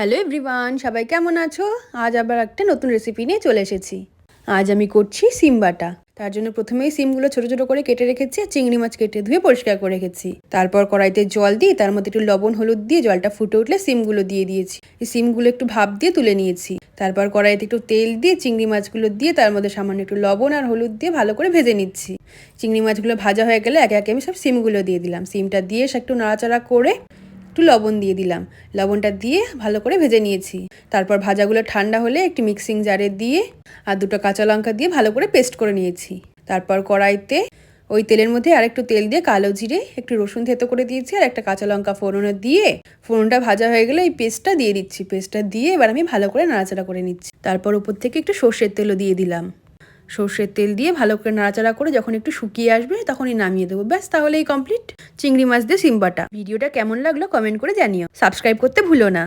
Hello everyone, সবাই কেমন আছো? আজ আবার একটা নতুন রেসিপি নিয়ে চলে এসেছি। আজ আমি করছি সিম বাটা। তার জন্য প্রথমেই সিমগুলো ছোট ছোট করে কেটে রেখেছি আর চিংড়ি মাছ কেটে ধুয়ে পরিষ্কার করে রেখেছি। তারপর কড়াইতে জল দিয়ে তার মধ্যে একটু লবণ হলুদ দিয়ে জলটা ফুটে উঠলে সিমগুলো দিয়ে দিয়েছি। এই সিমগুলো একটু ভাপ দিয়ে তুলে নিয়েছি। তারপর কড়াইতে একটু তেল দিয়ে চিংড়ি মাছগুলো দিয়ে তার মধ্যে সামান্য একটু লবণ আর হলুদ দিয়ে ভালো করে ভেজে নিচ্ছি। চিংড়ি মাছগুলো ভাজা হয়ে গেলে একে একে আমি সব সিমগুলো দিয়ে দিলাম। সিমটা দিয়ে একটু নাড়াচাড়া করে একটু লবণ দিয়ে দিলাম। লবণটা দিয়ে ভালো করে ভেজে নিয়েছি। তারপর ভাজাগুলো ঠান্ডা হলে একটি মিক্সিং জারে দিয়ে আর দুটো কাঁচা লঙ্কা দিয়ে ভালো করে পেস্ট করে নিয়েছি। তারপর কড়াইতে ওই তেলের মধ্যে আরেকটু তেল দিয়ে কালো জিরে একটু রসুন থেতো করে দিয়েছি আর একটা কাঁচা লঙ্কা ফোড়নে দিয়ে ফোড়নটা ভাজা হয়ে গেলে এই পেস্টটা দিয়ে দিচ্ছি। পেস্টটা দিয়ে এবার আমি ভালো করে নাড়াচাড়া করে নিচ্ছি। তারপর উপর থেকে একটু সর্ষের তেলও দিয়ে দিলাম। সর্ষের তেল দিয়ে ভালো করে নাড়াচাড়া করে যখন একটু শুকিয়ে আসবে তখনই নামিয়ে দেবো। ব্যাস, তাহলেই কমপ্লিট চিংড়ি মাছ দিয়ে সিম বাটা। ভিডিওটা কেমন লাগলো কমেন্ট করে জানিও। সাবস্ক্রাইব করতে ভুলো না।